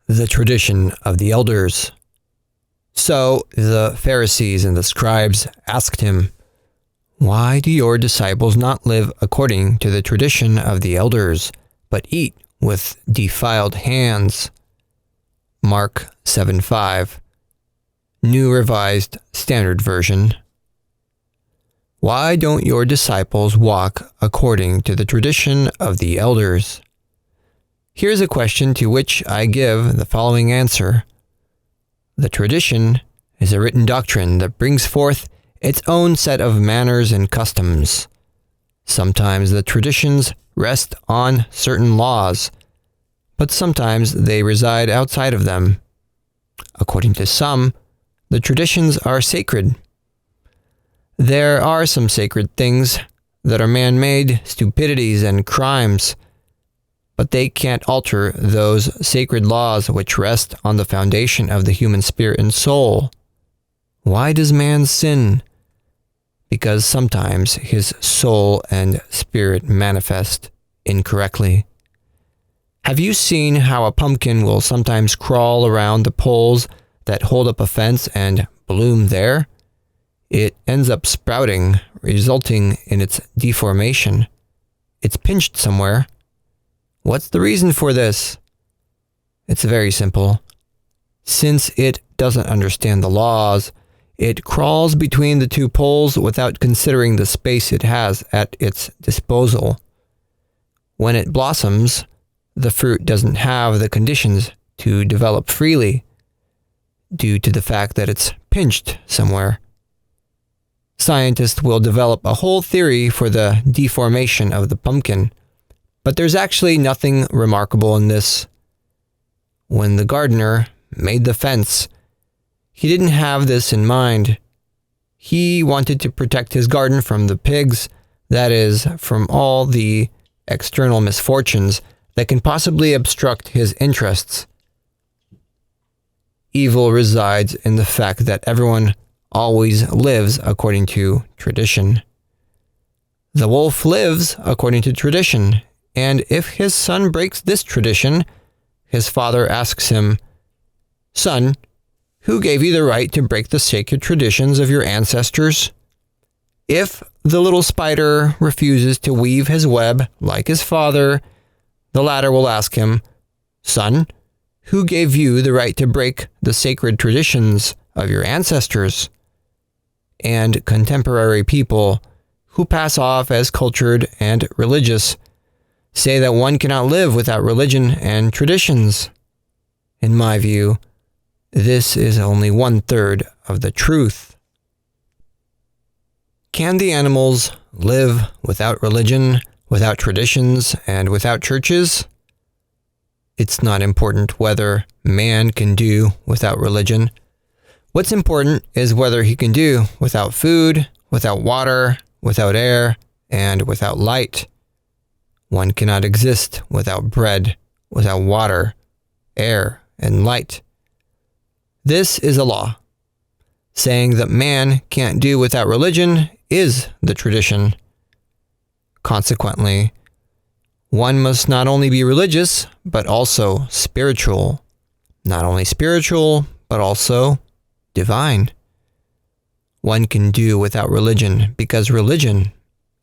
the tradition of the elders. So the Pharisees and the scribes asked him, "Why do your disciples not live according to the tradition of the elders, but eat with defiled hands?" Mark 7:5, New Revised Standard Version. Why don't your disciples walk according to the tradition of the elders? Here's a question to which I give the following answer. The tradition is a written doctrine that brings forth its own set of manners and customs. Sometimes the traditions rest on certain laws, but sometimes they reside outside of them. According to some, the traditions are sacred. There are some sacred things that are man-made stupidities and crimes, but they can't alter those sacred laws which rest on the foundation of the human spirit and soul. Why does man sin? Because sometimes his soul and spirit manifest incorrectly. Have you seen how a pumpkin will sometimes crawl around the poles that hold up a fence and bloom there? It ends up sprouting, resulting in its deformation. It's pinched somewhere. What's the reason for this? It's very simple. Since it doesn't understand the laws, it crawls between the two poles without considering the space it has at its disposal. When it blossoms, the fruit doesn't have the conditions to develop freely due to the fact that it's pinched somewhere. Scientists will develop a whole theory for the deformation of the pumpkin, but there's actually nothing remarkable in this. When the gardener made the fence, he didn't have this in mind. He wanted to protect his garden from the pigs, that is, from all the external misfortunes that can possibly obstruct his interests. Evil resides in the fact that everyone always lives according to tradition. The wolf lives according to tradition, and if his son breaks this tradition, his father asks him, "Son, who gave you the right to break the sacred traditions of your ancestors?" If the little spider refuses to weave his web like his father, the latter will ask him, "Son, who gave you the right to break the sacred traditions of your ancestors?" And contemporary people who pass off as cultured and religious say that one cannot live without religion and traditions. In my view, this is only 1/3 of the truth. Can the animals live without religion, without traditions, and without churches? It's not important whether man can do without religion. What's important is whether he can do without food, without water, without air, and without light. One cannot exist without bread, without water, air, and light. This is a law. Saying that man can't do without religion is the tradition. Consequently, one must not only be religious, but also spiritual. Not only spiritual, but also divine. One can do without religion because religion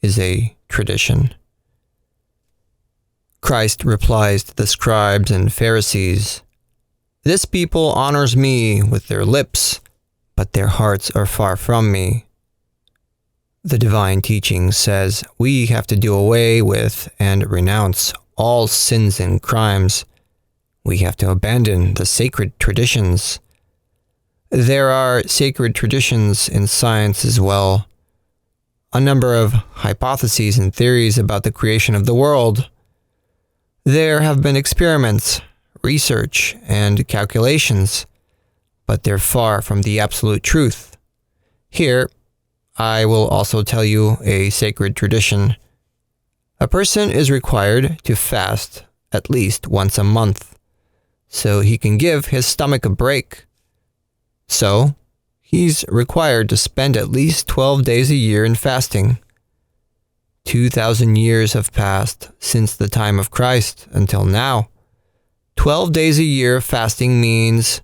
is a tradition. Christ replies to the scribes and Pharisees, "This people honors me with their lips, but their hearts are far from me." The divine teaching says we have to do away with and renounce all sins and crimes. We have to abandon the sacred traditions. There are sacred traditions in science as well. A number of hypotheses and theories about the creation of the world. There have been experiments, research, and calculations, but they're far from the absolute truth. Here, I will also tell you a sacred tradition. A person is required to fast at least once a month, so he can give his stomach a break. So, he's required to spend at least 12 days a year in fasting. 2,000 years have passed since the time of Christ until now. 12 days a year of fasting means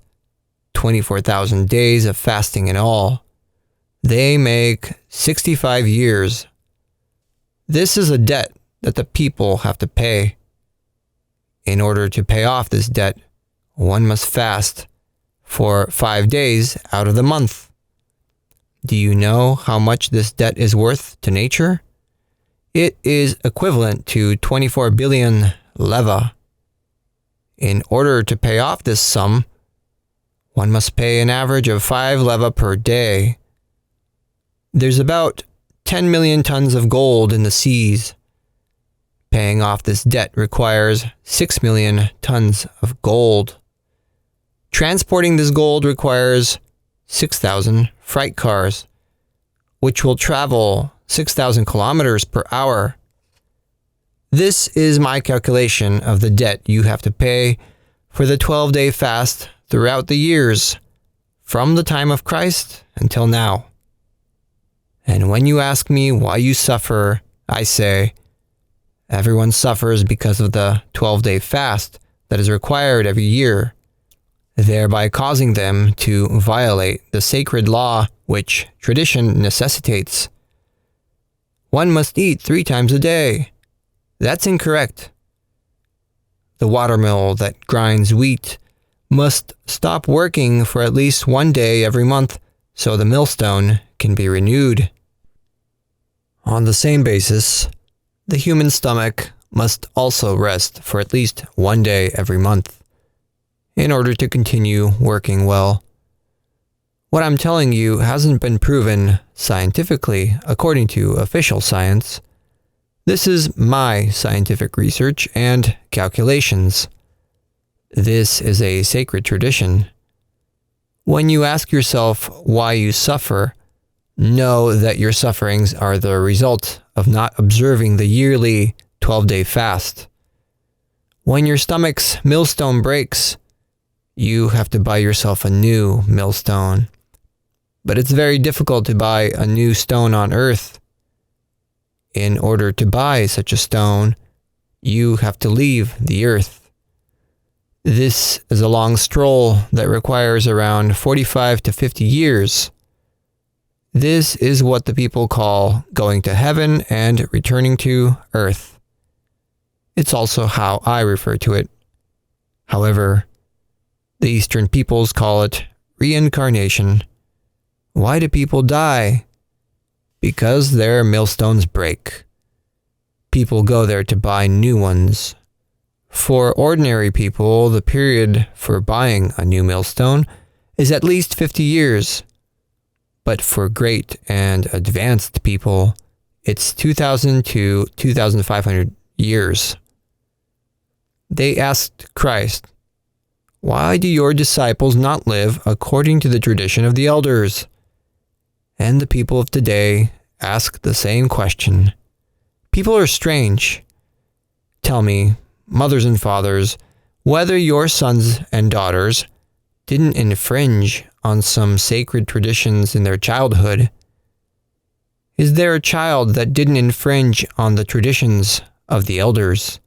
24,000 days of fasting in all. They make 65 years. This is a debt that the people have to pay. In order to pay off this debt, one must fast for 5 days out of the month. Do you know how much this debt is worth to nature? It is equivalent to 24 billion leva. In order to pay off this sum, one must pay an average of 5 leva per day. There's about 10 million tons of gold in the seas. Paying off this debt requires 6 million tons of gold. Transporting this gold requires 6,000 freight cars, which will travel 6,000 kilometers per hour. This is my calculation of the debt you have to pay for the 12-day fast throughout the years, from the time of Christ until now. And when you ask me why you suffer, I say, everyone suffers because of the 12-day fast that is required every year, thereby causing them to violate the sacred law which tradition necessitates. One must eat 3 times a day. That's incorrect. The watermill that grinds wheat must stop working for at least 1 day every month so the millstone can be renewed. On the same basis, the human stomach must also rest for at least 1 day every month in order to continue working well. What I'm telling you hasn't been proven scientifically according to official science. This is my scientific research and calculations. This is a sacred tradition. When you ask yourself why you suffer, know that your sufferings are the result of not observing the yearly 12-day fast. When your stomach's millstone breaks, you have to buy yourself a new millstone. But it's very difficult to buy a new stone on earth. In order to buy such a stone, you have to leave the earth. This is a long stroll that requires around 45 to 50 years. This is what the people call going to heaven and returning to earth. It's also how I refer to it. However, the Eastern peoples call it reincarnation. Why do people die? Because their millstones break. People go there to buy new ones. For ordinary people, the period for buying a new millstone is at least 50 years. But for great and advanced people, it's 2,000 to 2,500 years. They asked Christ, "Why do your disciples not live according to the tradition of the elders?" And the people of today ask the same question. People are strange. Tell me, mothers and fathers, whether your sons and daughters didn't infringe on some sacred traditions in their childhood. Is there a child that didn't infringe on the traditions of the elders?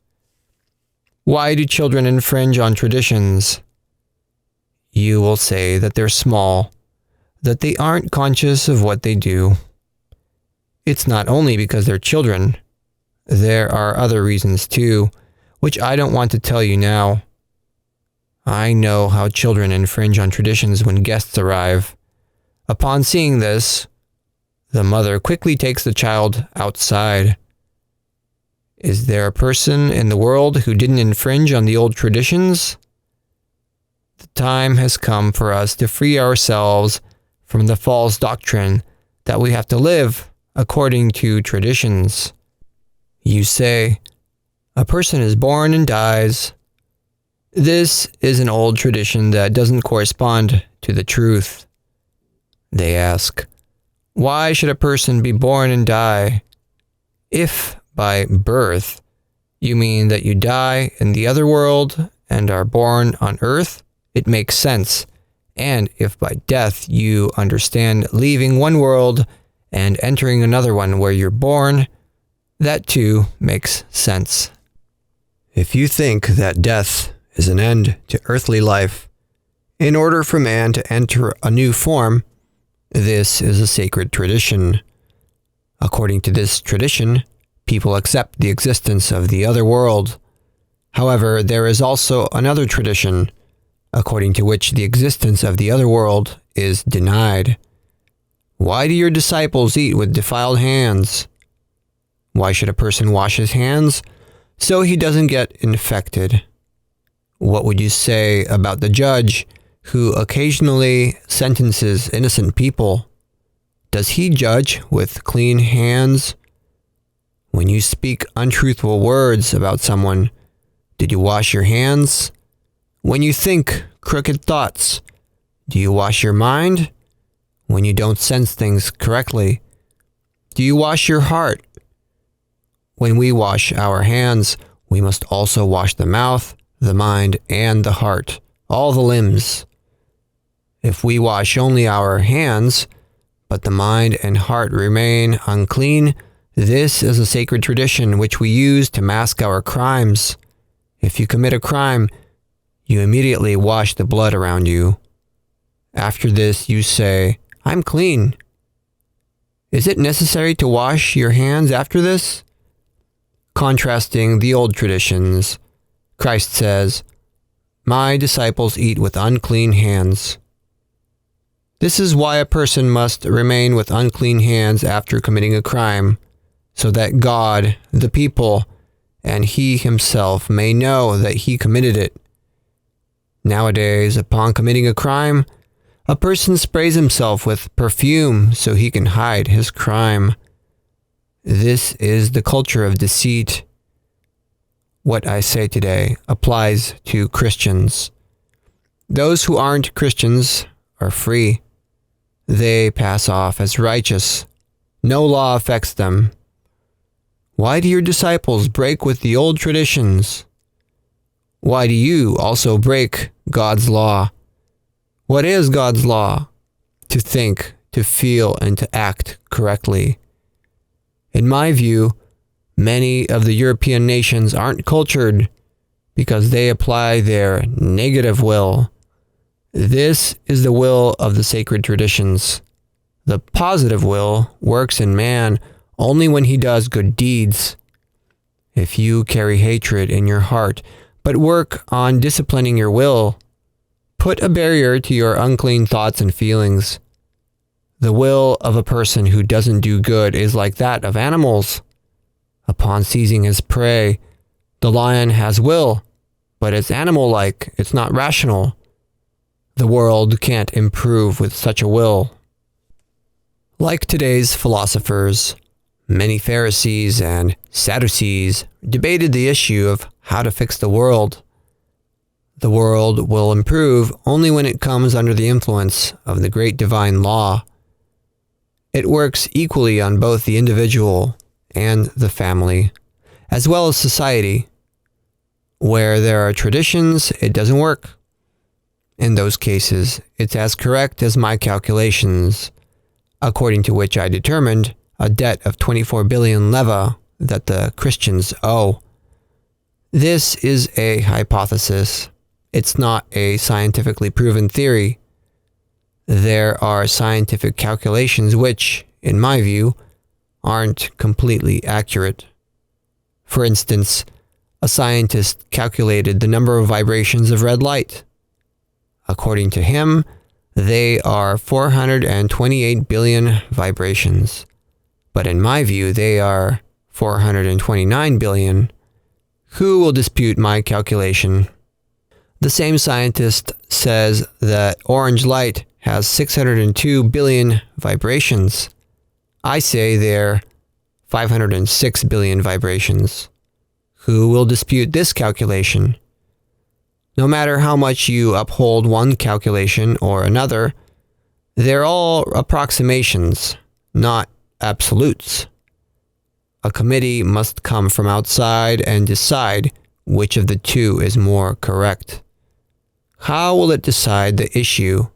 Why do children infringe on traditions? You will say that they're small, that they aren't conscious of what they do. It's not only because they're children. There are other reasons too, which I don't want to tell you now. I know how children infringe on traditions when guests arrive. Upon seeing this, the mother quickly takes the child outside. Is there a person in the world who didn't infringe on the old traditions? The time has come for us to free ourselves from the false doctrine that we have to live according to traditions. You say, a person is born and dies. This is an old tradition that doesn't correspond to the truth. They ask, why should a person be born and die? If by birth you mean that you die in the other world and are born on earth, it makes sense. And if by death you understand leaving one world and entering another one where you're born, that too makes sense. If you think that death is an end to earthly life. In order for man to enter a new form, this is a sacred tradition. According to this tradition, people accept the existence of the other world. However, there is also another tradition, according to which the existence of the other world is denied. Why do your disciples eat with defiled hands? Why should a person wash his hands? So he doesn't get infected. What would you say about the judge who occasionally sentences innocent people? Does he judge with clean hands? When you speak untruthful words about someone, did you wash your hands? When you think crooked thoughts, do you wash your mind? When you don't sense things correctly, do you wash your heart? When we wash our hands, we must also wash the mouth, the mind, and the heart, all the limbs. If we wash only our hands, but the mind and heart remain unclean, this is a sacred tradition which we use to mask our crimes. If you commit a crime, you immediately wash the blood around you. After this, you say, "I'm clean." Is it necessary to wash your hands after this? Contrasting the old traditions, Christ says, "My disciples eat with unclean hands." This is why a person must remain with unclean hands after committing a crime, so that God, the people, and he himself may know that he committed it. Nowadays, upon committing a crime, a person sprays himself with perfume so he can hide his crime. This is the culture of deceit. What I say today applies to Christians. Those who aren't Christians are free. They pass off as righteous. No law affects them. Why do your disciples break with the old traditions? Why do you also break God's law? What is God's law? To think, to feel, and to act correctly. In my view, many of the European nations aren't cultured because they apply their negative will. This is the will of the sacred traditions. The positive will works in man only when he does good deeds. If you carry hatred in your heart, but work on disciplining your will, put a barrier to your unclean thoughts and feelings. The will of a person who doesn't do good is like that of animals. Upon seizing his prey, the lion has will, but it's animal-like, it's not rational. The world can't improve with such a will. Like today's philosophers, many Pharisees and Sadducees debated the issue of how to fix the world. The world will improve only when it comes under the influence of the great divine law. It works equally on both the individual and the family, as well as society. Where there are traditions, it doesn't work. In those cases, it's as correct as my calculations, according to which I determined a debt of 24 billion leva that the Christians owe. This is a hypothesis. It's not a scientifically proven theory. There are scientific calculations which, in my view, aren't completely accurate. For instance, a scientist calculated the number of vibrations of red light. According to him, they are 428 billion vibrations. But in my view, they are 429 billion. Who will dispute my calculation? The same scientist says that orange light has 602 billion vibrations. I say they're 506 billion vibrations. Who will dispute this calculation? No matter how much you uphold one calculation or another, they're all approximations, not absolutes. A committee must come from outside and decide which of the two is more correct. How will it decide the issue?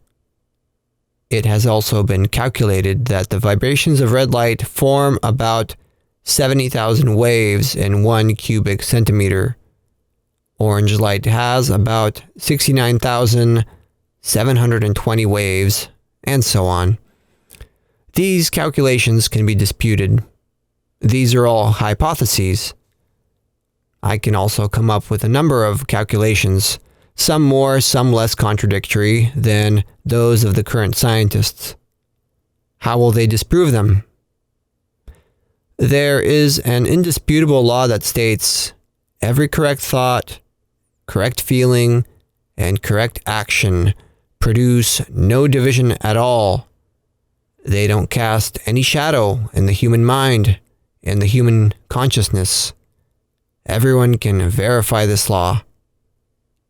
It has also been calculated that the vibrations of red light form about 70,000 waves in 1 cubic centimeter, orange light has about 69,720 waves, and so on. These calculations can be disputed. These are all hypotheses. I can also come up with a number of calculations, some more, some less contradictory than those of the current scientists. How will they disprove them? There is an indisputable law that states every correct thought, correct feeling, and correct action produce no division at all. They don't cast any shadow in the human mind, in the human consciousness. Everyone can verify this law.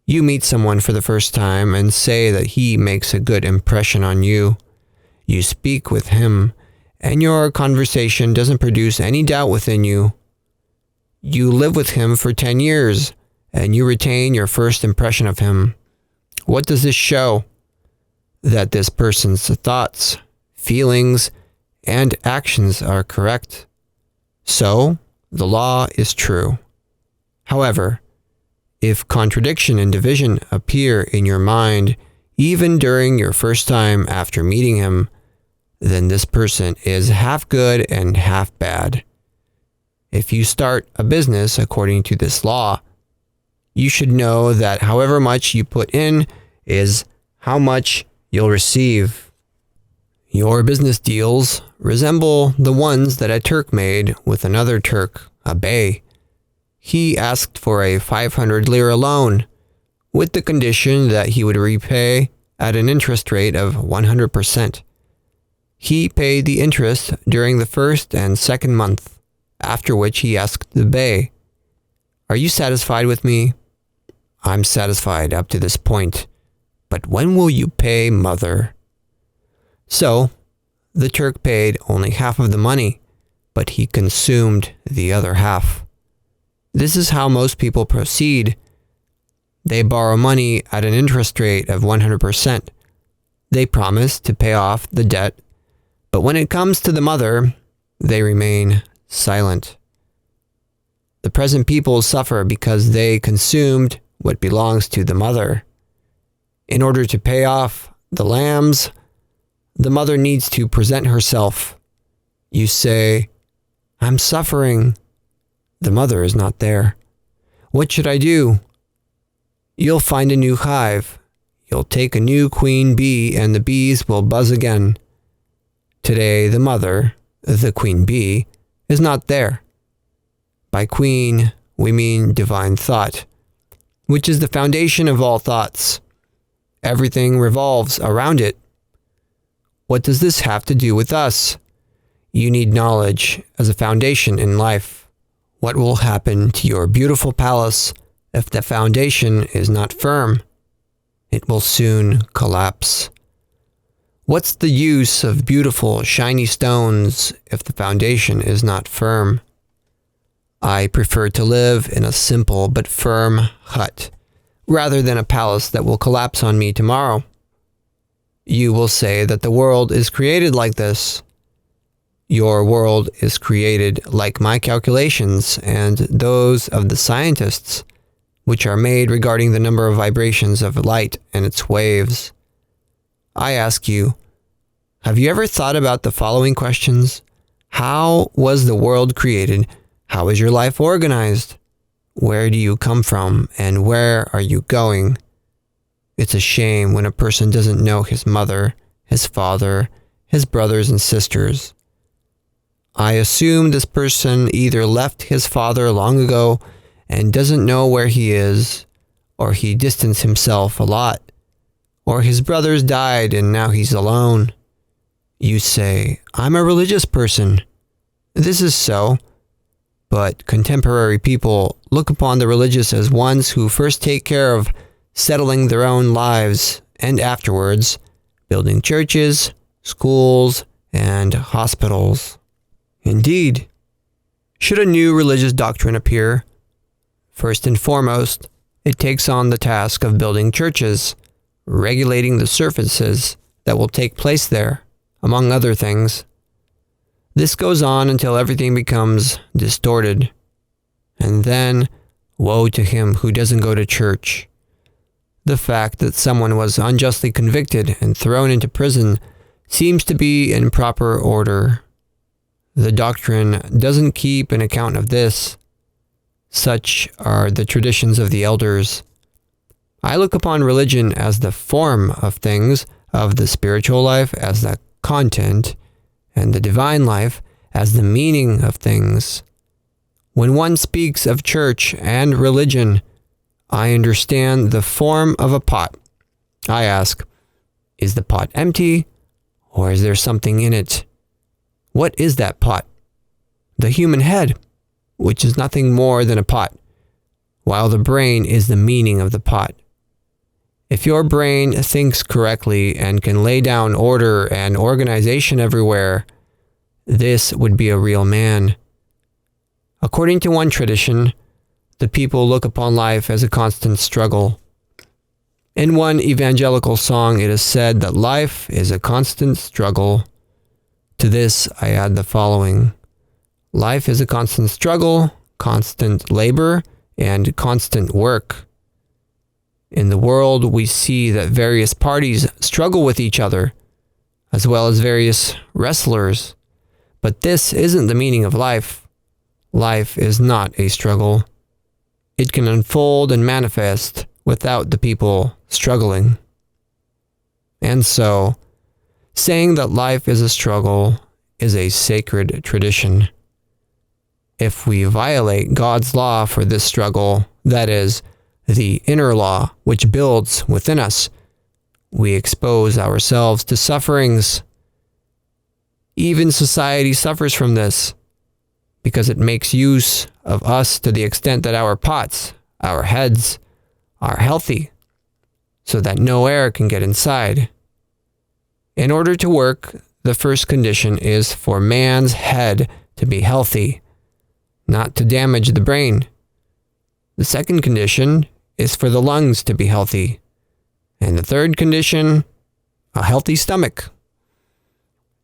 You meet someone for the first time and say that he makes a good impression on you. You speak with him, and your conversation doesn't produce any doubt within you. You live with him for 10 years, and you retain your first impression of him. What does this show? That this person's thoughts, feelings, and actions are correct. So, the law is true. However, if contradiction and division appear in your mind even during your first time after meeting him, then this person is half good and half bad. If you start a business according to this law, you should know that however much you put in is how much you'll receive. Your business deals resemble the ones that a Turk made with another Turk, a bey. He asked for a 500 lira loan, with the condition that he would repay at an interest rate of 100%. He paid the interest during the first and second month, after which he asked the bey, "Are you satisfied with me?" "I'm satisfied up to this point, but when will you pay, mother?" So, the Turk paid only half of the money, but he consumed the other half. This is how most people proceed. They borrow money at an interest rate of 100%. They promise to pay off the debt, but when it comes to the mother, they remain silent. The present people suffer because they consumed what belongs to the mother. In order to pay off the lambs, the mother needs to present herself. You say, "I'm suffering." The mother is not there. What should I do? You'll find a new hive. You'll take a new queen bee and the bees will buzz again. Today, the mother, the queen bee, is not there. By queen, we mean divine thought, which is the foundation of all thoughts. Everything revolves around it. What does this have to do with us? You need knowledge as a foundation in life. What will happen to your beautiful palace if the foundation is not firm? It will soon collapse. What's the use of beautiful, shiny stones if the foundation is not firm? I prefer to live in a simple but firm hut, rather than a palace that will collapse on me tomorrow. You will say that the world is created like this. Your world is created like my calculations and those of the scientists, which are made regarding the number of vibrations of light and its waves. I ask you, have you ever thought about the following questions? How was the world created? How is your life organized? Where do you come from and where are you going? It's a shame when a person doesn't know his mother, his father, his brothers and sisters. I assume this person either left his father long ago and doesn't know where he is, or he distanced himself a lot, or his brothers died and now he's alone. You say, "I'm a religious person." This is so, but contemporary people look upon the religious as ones who first take care of settling their own lives and afterwards building churches, schools, and hospitals. Indeed, should a new religious doctrine appear, first and foremost, it takes on the task of building churches, regulating the services that will take place there, among other things. This goes on until everything becomes distorted. And then, Woe to him who doesn't go to church. The fact that someone was unjustly convicted and thrown into prison seems to be in proper order. The doctrine doesn't keep an account of this. Such are the traditions of the elders. I look upon religion as the form of things, of the spiritual life as the content, and the divine life as the meaning of things. When one speaks of church and religion, I understand the form of a pot. I ask, is the pot empty, or is there something in it? What is that pot? The human head, which is nothing more than a pot, while the brain is the meaning of the pot. If your brain thinks correctly and can lay down order and organization everywhere, this would be a real man. According to one tradition, the people look upon life as a constant struggle. In one evangelical song, it is said that life is a constant struggle. To this, I add the following. Life is a constant struggle, constant labor, and constant work. In the world, we see that various parties struggle with each other, as well as various wrestlers. But this isn't the meaning of life. Life is not a struggle. It can unfold and manifest without the people struggling. And so, saying that life is a struggle is a sacred tradition. If we violate God's law for this struggle, that is, the inner law which builds within us, we expose ourselves to sufferings. Even society suffers from this, because it makes use of us to the extent that our pots, our heads, are healthy, so that no air can get inside. In order to work, the first condition is for man's head to be healthy, not to damage the brain. The second condition is for the lungs to be healthy. And the third condition, a healthy stomach.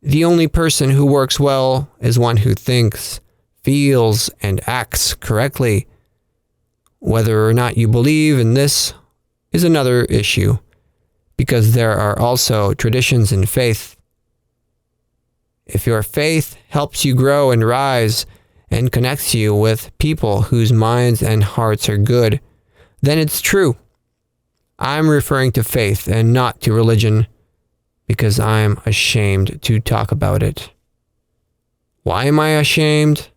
The only person who works well is one who thinks, feels, and acts correctly. Whether or not you believe in this is another issue, because there are also traditions in faith. If your faith helps you grow and rise and connects you with people whose minds and hearts are good, then it's true. I'm referring to faith and not to religion, because I'm ashamed to talk about it. Why am I ashamed?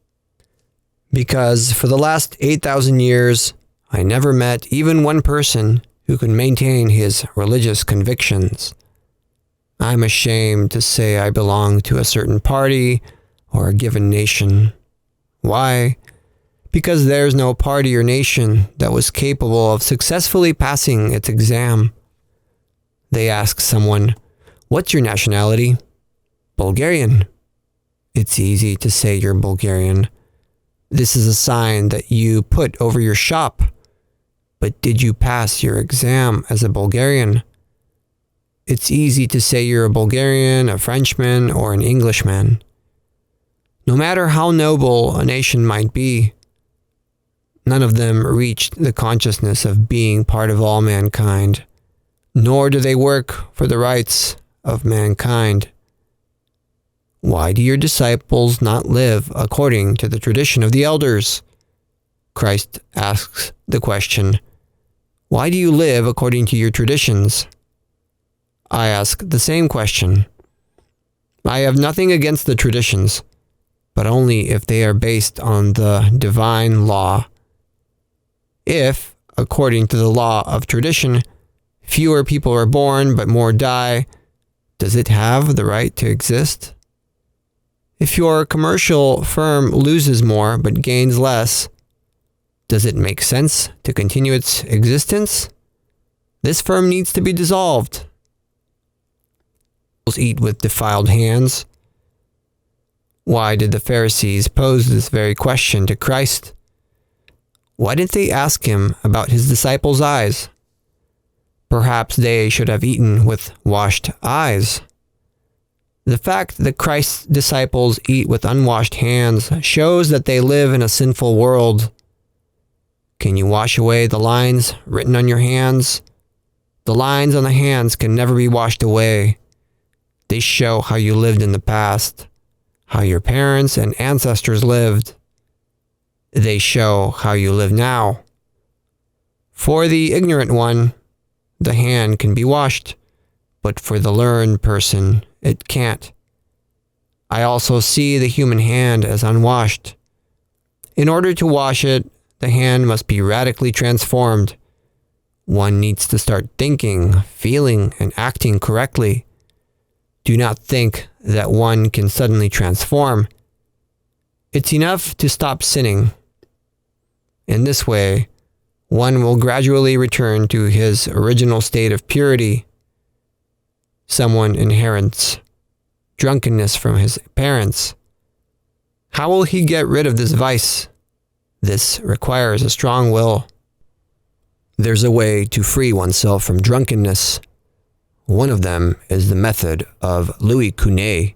Because for the last 8,000 years, I never met even one person who could maintain his religious convictions. I'm ashamed to say I belong to a certain party or a given nation. Why? Because there's no party or nation that was capable of successfully passing its exam. They ask someone, "What's your nationality?" "Bulgarian." It's easy to say you're Bulgarian. This is a sign that you put over your shop. But did you pass your exam as a Bulgarian? It's easy to say you're a Bulgarian, a Frenchman, or an Englishman. No matter how noble a nation might be, none of them reached the consciousness of being part of all mankind, nor do they work for the rights of mankind. Why do your disciples not live according to the tradition of the elders? Christ asks the question, why do you live according to your traditions? I ask the same question. I have nothing against the traditions, but only if they are based on the divine law. If, according to the law of tradition, fewer people are born but more die, does it have the right to exist? If your commercial firm loses more but gains less, does it make sense to continue its existence? This firm needs to be dissolved. Eat with defiled hands. Why did the Pharisees pose this very question to Christ? Why didn't they ask him about his disciples' eyes? Perhaps they should have eaten with washed eyes. The fact that Christ's disciples eat with unwashed hands shows that they live in a sinful world. Can you wash away the lines written on your hands? The lines on the hands can never be washed away. They show how you lived in the past, how your parents and ancestors lived. They show how you live now. For the ignorant one, the hand can be washed, but for the learned person, it can't. I also see the human hand as unwashed. In order to wash it, the hand must be radically transformed. One needs to start thinking, feeling, and acting correctly. Do not think that one can suddenly transform. It's enough to stop sinning. In this way, one will gradually return to his original state of purity. Someone inherits drunkenness from his parents. How will he get rid of this vice? This requires a strong will. There's a way to free oneself from drunkenness. One of them is the method of Louis Cunet,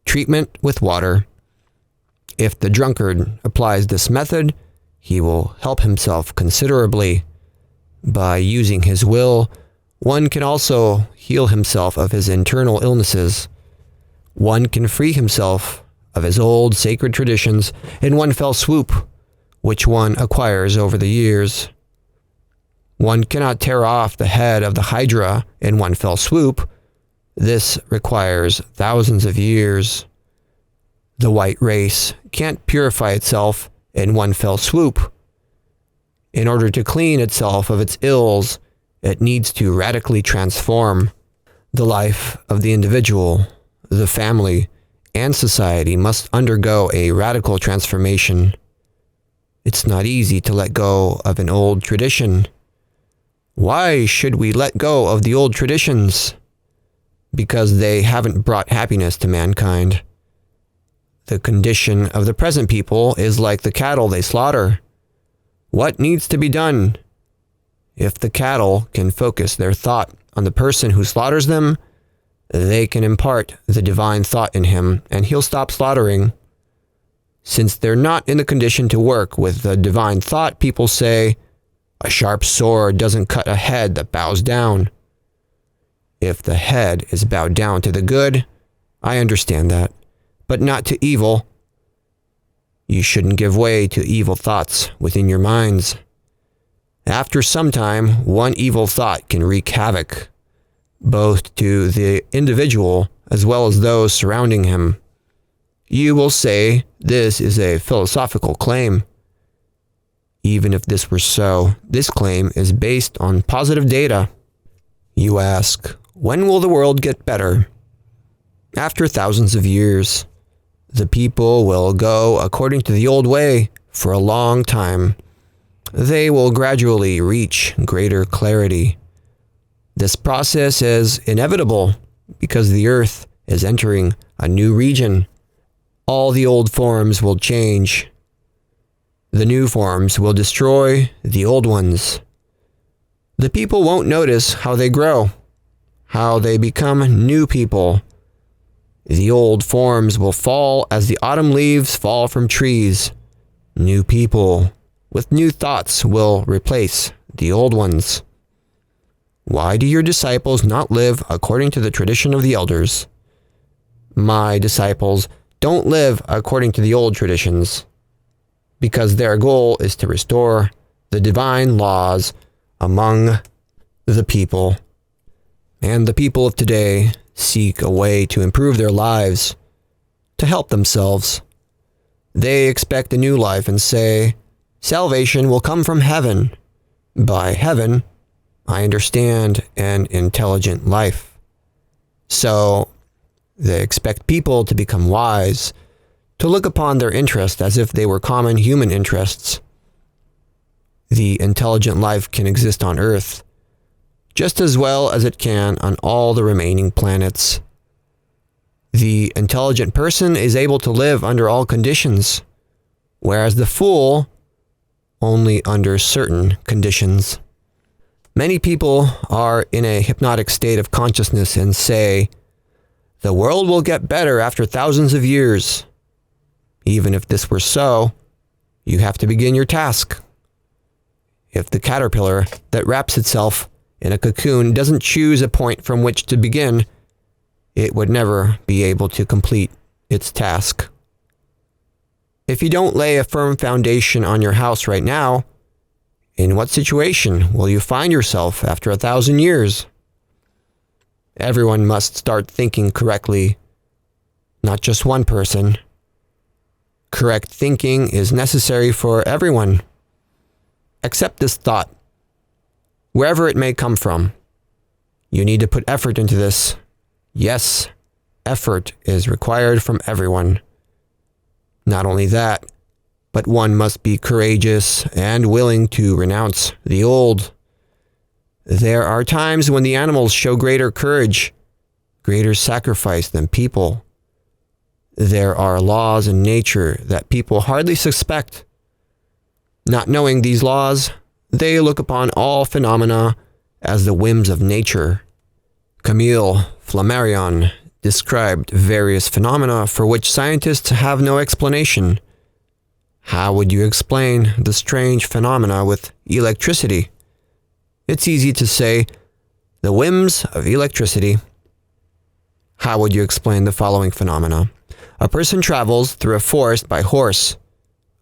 treatment with water. If the drunkard applies this method, he will help himself considerably. By using his will, one can also heal himself of his internal illnesses. One can free himself of his old sacred traditions in one fell swoop, which one acquires over the years. One cannot tear off the head of the Hydra in one fell swoop. This requires thousands of years. The white race can't purify itself in one fell swoop. In order to clean itself of its ills, it needs to radically transform. The life of the individual, the family, and society must undergo a radical transformation. It's not easy to let go of an old tradition. Why should we let go of the old traditions? Because they haven't brought happiness to mankind. The condition of the present people is like the cattle they slaughter. What needs to be done? If the cattle can focus their thought on the person who slaughters them, they can impart the divine thought in him and he'll stop slaughtering. Since they're not in the condition to work with the divine thought, people say, a sharp sword doesn't cut a head that bows down. If the head is bowed down to the good, I understand that, but not to evil. You shouldn't give way to evil thoughts within your minds. After some time, one evil thought can wreak havoc, both to the individual as well as those surrounding him. You will say this is a philosophical claim. Even if this were so, this claim is based on positive data. You ask, when will the world get better? After thousands of years. The people will go according to the old way for a long time. They will gradually reach greater clarity. This process is inevitable because the earth is entering a new region. All the old forms will change. The new forms will destroy the old ones. The people won't notice how they grow, how they become new people. The old forms will fall as the autumn leaves fall from trees. New people with new thoughts will replace the old ones. Why do your disciples not live according to the tradition of the elders? My disciples don't live according to the old traditions, because their goal is to restore the divine laws among the people. And the people of today seek a way to improve their lives, to help themselves. They expect a new life and say, salvation will come from heaven. By heaven, I understand an intelligent life. So, they expect people to become wise, to look upon their interests as if they were common human interests. The intelligent life can exist on Earth, just as well as it can on all the remaining planets. The intelligent person is able to live under all conditions, whereas the fool only under certain conditions. Many people are in a hypnotic state of consciousness and say, the world will get better after thousands of years. Even if this were so, you have to begin your task. If the caterpillar that wraps itself in a cocoon doesn't choose a point from which to begin, it would never be able to complete its task. If you don't lay a firm foundation on your house right now, in what situation will you find yourself after 1,000 years? Everyone must start thinking correctly, not just one person. Correct thinking is necessary for everyone. Accept this thought, wherever it may come from. You need to put effort into this. Yes, effort is required from everyone. Not only that, but one must be courageous and willing to renounce the old. There are times when the animals show greater courage, greater sacrifice than people. There are laws in nature that people hardly suspect. Not knowing these laws, they look upon all phenomena as the whims of nature. Camille Flammarion described various phenomena for which scientists have no explanation. How would you explain the strange phenomena with electricity? It's easy to say, the whims of electricity. How would you explain the following phenomena? A person travels through a forest by horse.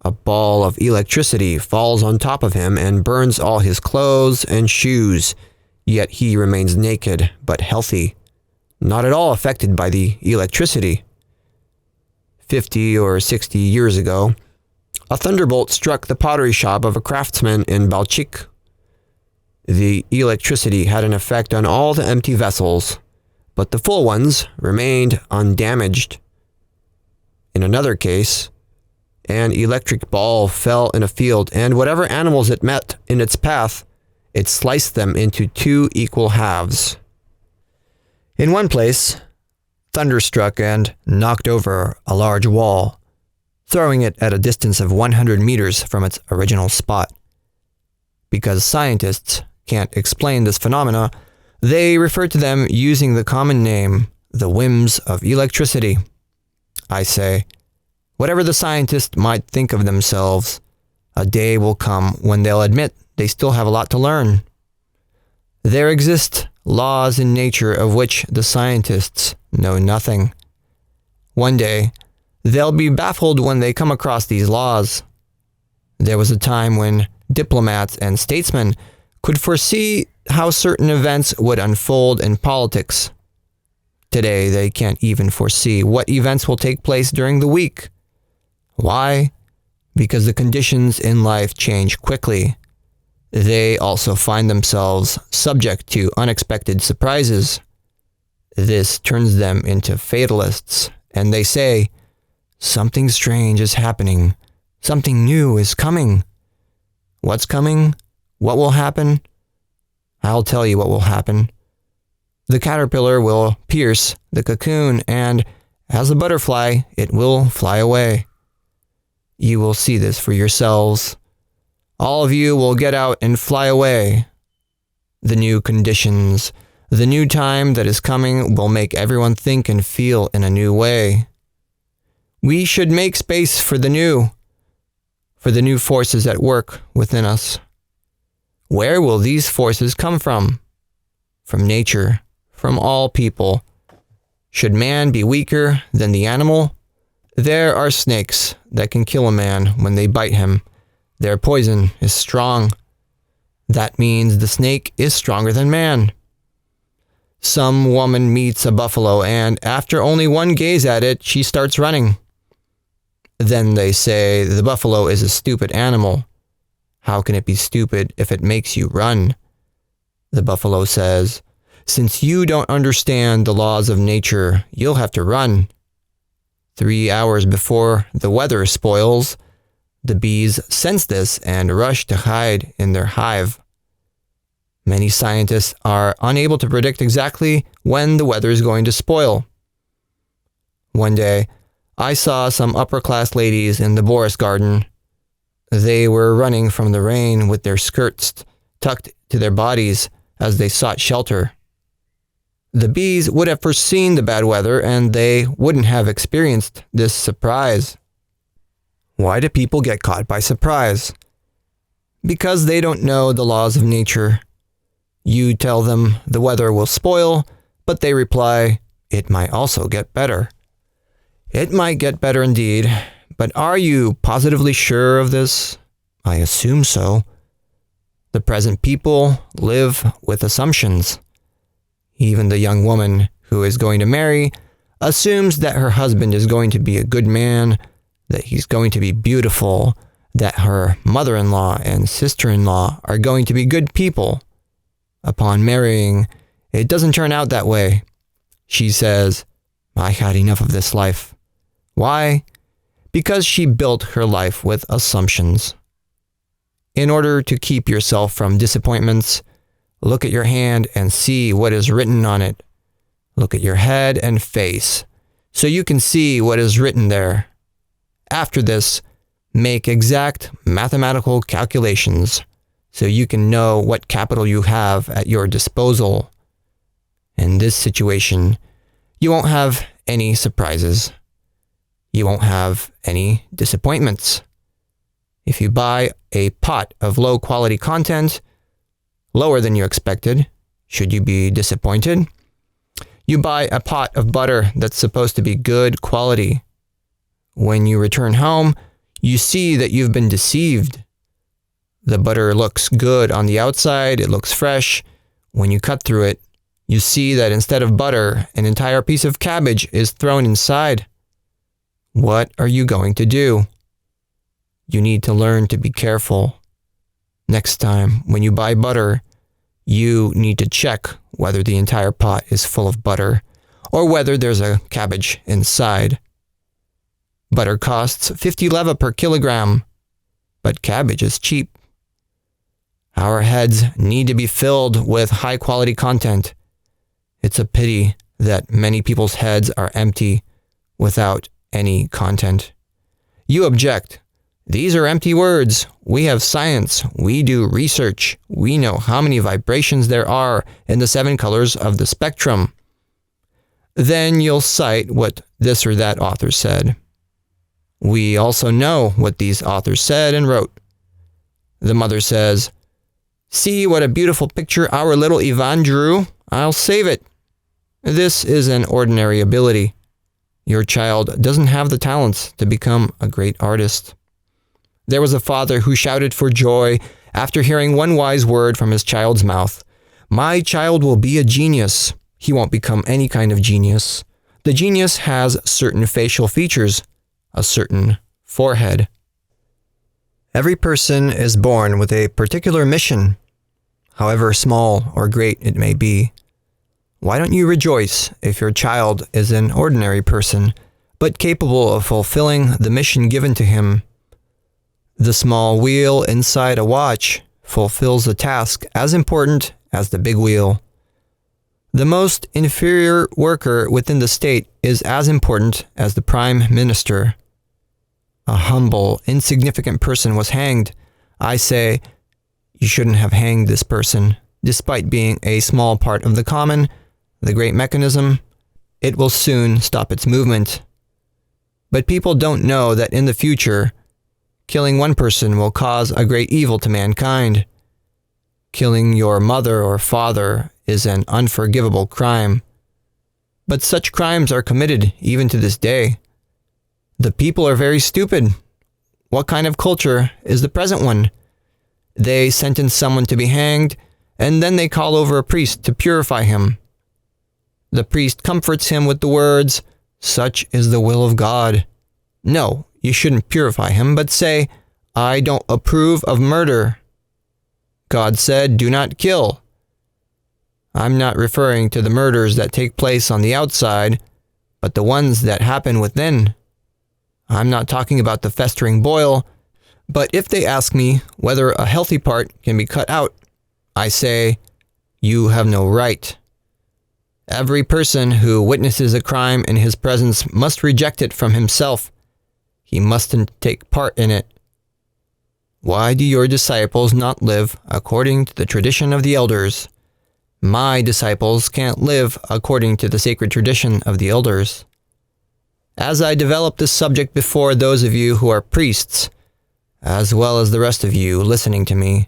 A ball of electricity falls on top of him and burns all his clothes and shoes, yet he remains naked but healthy, not at all affected by the electricity. 50 or 60 years ago, a thunderbolt struck the pottery shop of a craftsman in Balchik. The electricity had an effect on all the empty vessels, but the full ones remained undamaged. In another case, an electric ball fell in a field, and whatever animals it met in its path, it sliced them into 2 equal halves. In one place, thunder struck and knocked over a large wall, throwing it at a distance of 100 meters from its original spot. Because scientists can't explain this phenomena, they refer to them using the common name, the whims of electricity. I say, whatever the scientist might think of themselves, a day will come when they'll admit they still have a lot to learn. There exist laws in nature of which the scientists know nothing. One day, they'll be baffled when they come across these laws. There was a time when diplomats and statesmen could foresee how certain events would unfold in politics. Today, they can't even foresee what events will take place during the week. Why? Because the conditions in life change quickly. They also find themselves subject to unexpected surprises. This turns them into fatalists, and they say, something strange is happening. Something new is coming. What's coming? What will happen? I'll tell you what will happen. The caterpillar will pierce the cocoon, and as a butterfly, it will fly away. You will see this for yourselves. All of you will get out and fly away. The new conditions, the new time that is coming will make everyone think and feel in a new way. We should make space for the new forces at work within us. Where will these forces come from? From nature, from all people. Should man be weaker than the animal? There are snakes that can kill a man when they bite him. Their poison is strong. That means the snake is stronger than man. Some woman meets a buffalo, and after only one gaze at it, she starts running. Then they say the buffalo is a stupid animal. How can it be stupid if it makes you run? The buffalo says, since you don't understand the laws of nature, you'll have to run. 3 hours before the weather spoils, the bees sense this and rush to hide in their hive. Many scientists are unable to predict exactly when the weather is going to spoil. One day, I saw some upper-class ladies in the Boris garden. They were running from the rain with their skirts tucked to their bodies as they sought shelter. The bees would have foreseen the bad weather, and they wouldn't have experienced this surprise. Why do people get caught by surprise? Because they don't know the laws of nature. You tell them the weather will spoil, but they reply, it might also get better. It might get better indeed, but are you positively sure of this? I assume so. The present people live with assumptions. Even the young woman who is going to marry assumes that her husband is going to be a good man, that he's going to be beautiful, that her mother-in-law and sister-in-law are going to be good people. Upon marrying, it doesn't turn out that way. She says, I had enough of this life. Why? Because she built her life with assumptions. In order to keep yourself from disappointments, look at your hand and see what is written on it. Look at your head and face, so you can see what is written there. After this, make exact mathematical calculations, so you can know what capital you have at your disposal. In this situation, you won't have any surprises. You won't have any disappointments. If you buy a pot of low-quality content, lower than you expected, should you be disappointed? You buy a pot of butter that's supposed to be good quality. When you return home, you see that you've been deceived. The butter looks good on the outside, it looks fresh. When you cut through it, you see that instead of butter, an entire piece of cabbage is thrown inside. What are you going to do? You need to learn to be careful. Next time, when you buy butter, you need to check whether the entire pot is full of butter or whether there's a cabbage inside. Butter costs 50 leva per kilogram, but cabbage is cheap. Our heads need to be filled with high-quality content. It's a pity that many people's heads are empty without any content. You object. These are empty words. We have science. We do research. We know how many vibrations there are in the 7 colors of the spectrum. Then you'll cite what this or that author said. We also know what these authors said and wrote. The mother says, see what a beautiful picture our little Ivan drew. I'll save it. This is an ordinary ability. Your child doesn't have the talents to become a great artist. There was a father who shouted for joy after hearing one wise word from his child's mouth. My child will be a genius. He won't become any kind of genius. The genius has certain facial features, a certain forehead. Every person is born with a particular mission, however small or great it may be. Why don't you rejoice if your child is an ordinary person, but capable of fulfilling the mission given to him? The small wheel inside a watch fulfills a task as important as the big wheel. The most inferior worker within the state is as important as the prime minister. A humble, insignificant person was hanged. I say, you shouldn't have hanged this person. Despite being a small part of the common, the great mechanism, it will soon stop its movement. But people don't know that in the future, killing one person will cause a great evil to mankind. Killing your mother or father is an unforgivable crime. But such crimes are committed even to this day. The people are very stupid. What kind of culture is the present one? They sentence someone to be hanged, and then they call over a priest to purify him. The priest comforts him with the words, such is the will of God. No, you shouldn't purify him, but say, I don't approve of murder. God said, do not kill. I'm not referring to the murders that take place on the outside, but the ones that happen within. I'm not talking about the festering boil, but if they ask me whether a healthy part can be cut out, I say, you have no right. Every person who witnesses a crime in his presence must reject it from himself. He mustn't take part in it. Why do your disciples not live according to the tradition of the elders? My disciples can't live according to the sacred tradition of the elders. As I develop this subject before those of you who are priests, as well as the rest of you listening to me,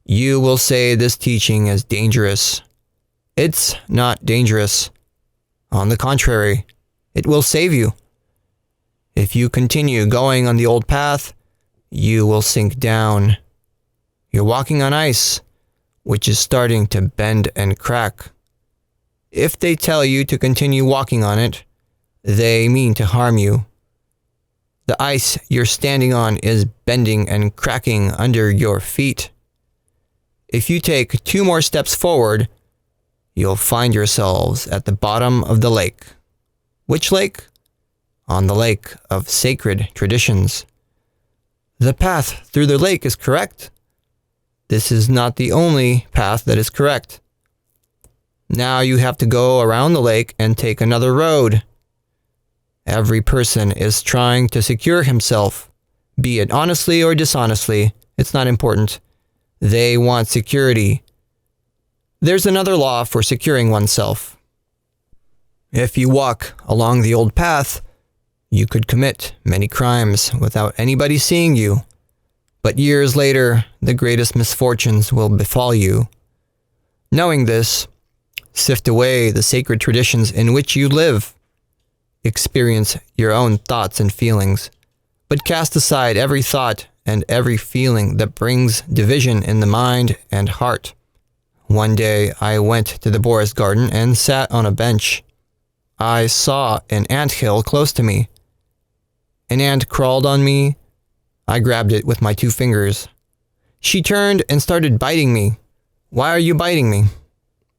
you will say this teaching is dangerous. It's not dangerous. On the contrary, it will save you. If you continue going on the old path, you will sink down. You're walking on ice, which is starting to bend and crack. If they tell you to continue walking on it, they mean to harm you. The ice you're standing on is bending and cracking under your feet. If you take 2 more steps forward, you'll find yourselves at the bottom of the lake. Which lake? On the lake of sacred traditions. The path through the lake is correct. This is not the only path that is correct. Now you have to go around the lake and take another road. Every person is trying to secure himself, be it honestly or dishonestly, it's not important. They want security. There's another law for securing oneself. If you walk along the old path, you could commit many crimes without anybody seeing you. But years later, the greatest misfortunes will befall you. Knowing this, sift away the sacred traditions in which you live. Experience your own thoughts and feelings, but cast aside every thought and every feeling that brings division in the mind and heart. One day, I went to the Boris garden and sat on a bench. I saw an anthill close to me. An ant crawled on me. I grabbed it with my 2 fingers. She turned and started biting me. Why are you biting me?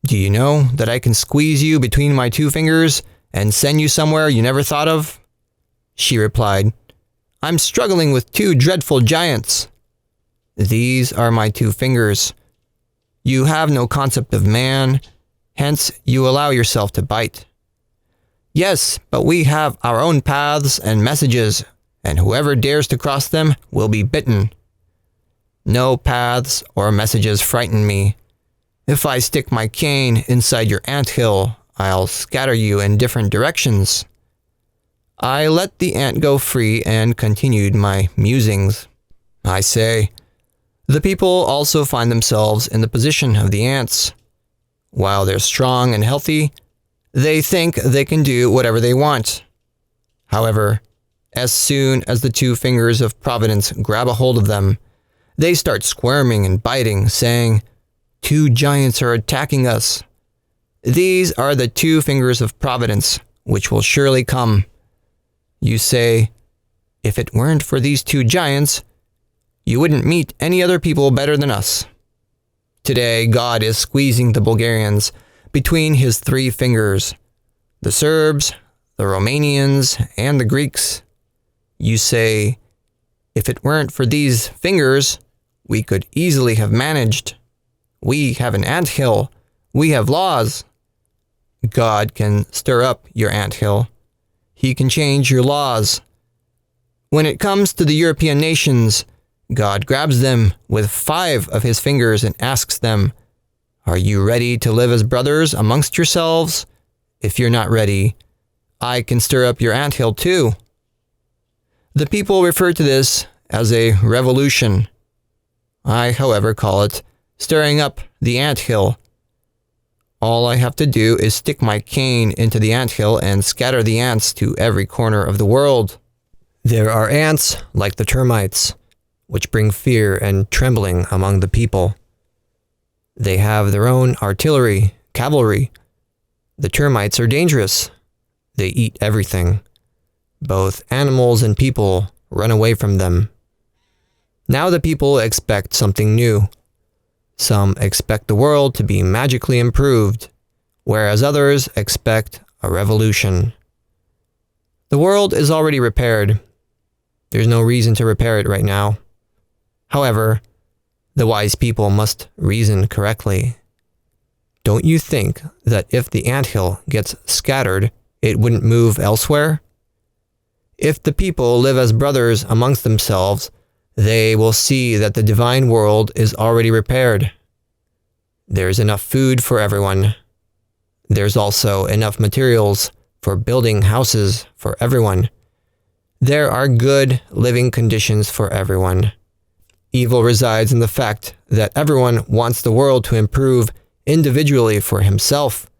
Do you know that I can squeeze you between my 2 fingers and send you somewhere you never thought of? She replied, I'm struggling with 2 dreadful giants. These are my 2 fingers. You have no concept of man, hence you allow yourself to bite. Yes, but we have our own paths and messages, and whoever dares to cross them will be bitten. No paths or messages frighten me. If I stick my cane inside your anthill, I'll scatter you in different directions. I let the ant go free and continued my musings. I say, the people also find themselves in the position of the ants. While they're strong and healthy, they think they can do whatever they want. However, as soon as the 2 fingers of Providence grab a hold of them, they start squirming and biting, saying, 2 giants are attacking us. These are the 2 fingers of Providence, which will surely come. You say, if it weren't for these 2 giants, you wouldn't meet any other people better than us. Today, God is squeezing the Bulgarians between his 3 fingers, the Serbs, the Romanians, and the Greeks. You say, if it weren't for these fingers, we could easily have managed. We have an anthill. We have laws. God can stir up your anthill. He can change your laws. When it comes to the European nations, God grabs them with 5 of his fingers and asks them, are you ready to live as brothers amongst yourselves? If you're not ready, I can stir up your anthill too. The people refer to this as a revolution. I, however, call it stirring up the anthill. All I have to do is stick my cane into the anthill and scatter the ants to every corner of the world. There are ants like the termites, which bring fear and trembling among the people. They have their own artillery, cavalry. The termites are dangerous. They eat everything. Both animals and people run away from them. Now the people expect something new. Some expect the world to be magically improved, whereas others expect a revolution. The world is already repaired. There's no reason to repair it right now. However, the wise people must reason correctly. Don't you think that if the anthill gets scattered, it wouldn't move elsewhere? If the people live as brothers amongst themselves, they will see that the divine world is already repaired. There's enough food for everyone. There's also enough materials for building houses for everyone. There are good living conditions for everyone. Evil resides in the fact that everyone wants the world to improve individually for himself,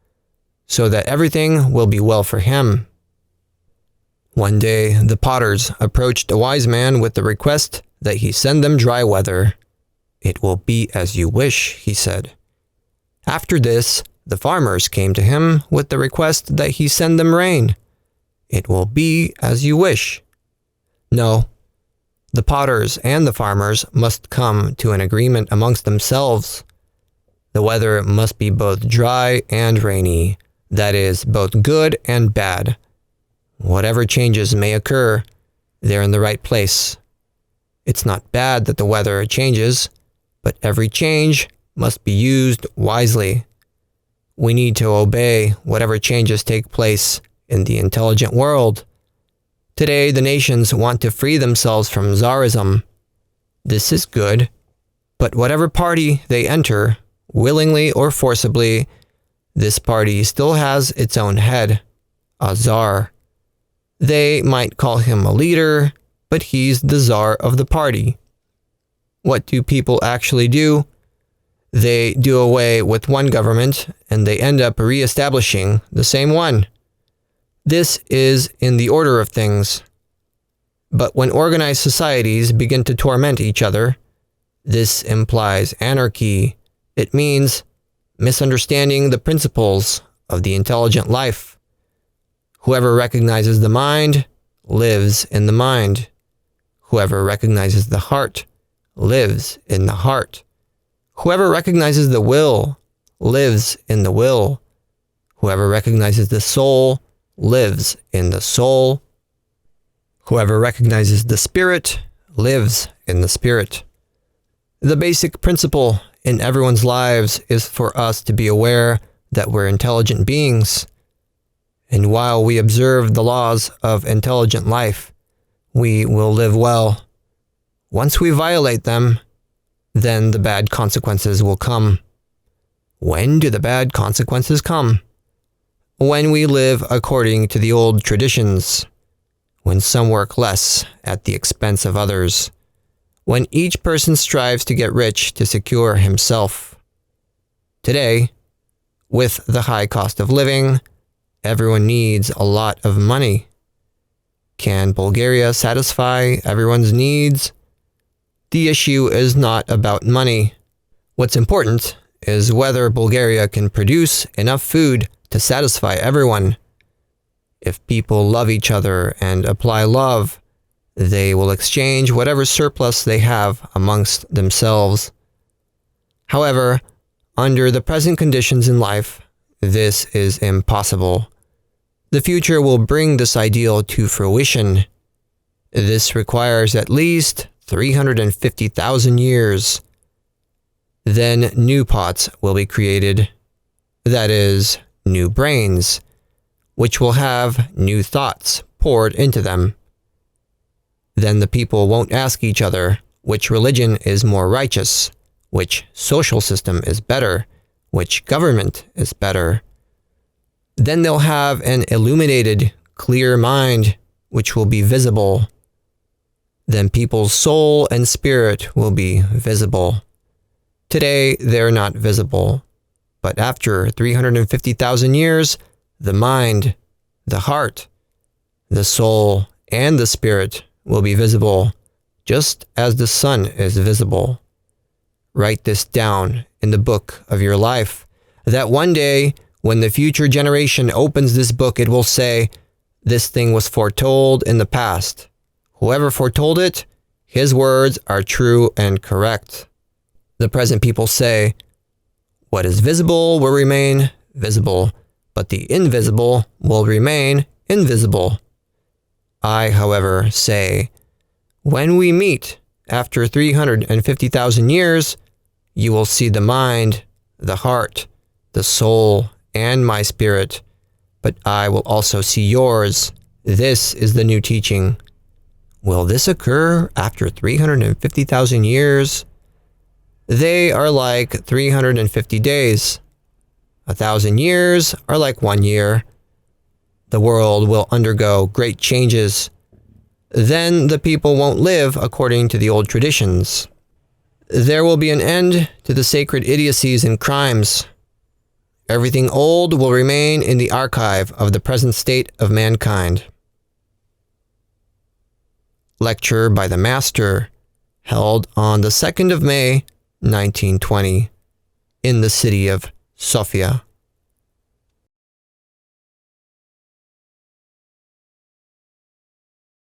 so that everything will be well for him. One day, the potters approached a wise man with the request that he send them dry weather. "It will be as you wish," he said. After this, the farmers came to him with the request that he send them rain. "It will be as you wish." No, the potters and the farmers must come to an agreement amongst themselves. The weather must be both dry and rainy, that is, both good and bad. Whatever changes may occur, they're in the right place. It's not bad that the weather changes, but every change must be used wisely. We need to obey whatever changes take place in the intelligent world. Today, the nations want to free themselves from Tsarism. This is good, but whatever party they enter, willingly or forcibly, this party still has its own head, a Tsar. They might call him a leader, but he's the Tsar of the party. What do people actually do? They do away with one government and they end up re-establishing the same one. This is in the order of things. But when organized societies begin to torment each other, this implies anarchy. It means misunderstanding the principles of the intelligent life. Whoever recognizes the mind lives in the mind. Whoever recognizes the heart lives in the heart. Whoever recognizes the will lives in the will. Whoever recognizes the soul lives in the soul. Whoever recognizes the spirit lives in the spirit. The basic principle in everyone's lives is for us to be aware that we're intelligent beings. And while we observe the laws of intelligent life, we will live well. Once we violate them, then the bad consequences will come. When do the bad consequences come? When we live according to the old traditions, when some work less at the expense of others, when each person strives to get rich to secure himself. Today, with the high cost of living, everyone needs a lot of money. Can Bulgaria satisfy everyone's needs? The issue is not about money. What's important is whether Bulgaria can produce enough food to satisfy everyone. If people love each other and apply love, they will exchange whatever surplus they have amongst themselves. However, under the present conditions in life, this is impossible. The future will bring this ideal to fruition. This requires at least 350,000 years. Then new pots will be created, that is, new brains, which will have new thoughts poured into them. Then the people won't ask each other which religion is more righteous, which social system is better, which government is better. Then they'll have an illuminated, clear mind, which will be visible. Then people's soul and spirit will be visible. Today, they're not visible. But after 350,000 years, the mind, the heart, the soul, and the spirit will be visible, just as the sun is visible. Write this down in the book of your life, that one day, when the future generation opens this book, it will say, "This thing was foretold in the past. Whoever foretold it, his words are true and correct." The present people say, "What is visible will remain visible, but the invisible will remain invisible." I, however, say, when we meet after 350,000 years, you will see the mind, the heart, the soul, and my spirit, but I will also see yours. This is the new teaching. Will this occur after 350,000 years? They are like 350 days. 1,000 years are like 1 year. The world will undergo great changes. Then the people won't live according to the old traditions. There will be an end to the sacred idiocies and crimes. Everything old will remain in the archive of the present state of mankind. Lecture by the Master, held on the 2nd of May, 1920, in the city of Sofia.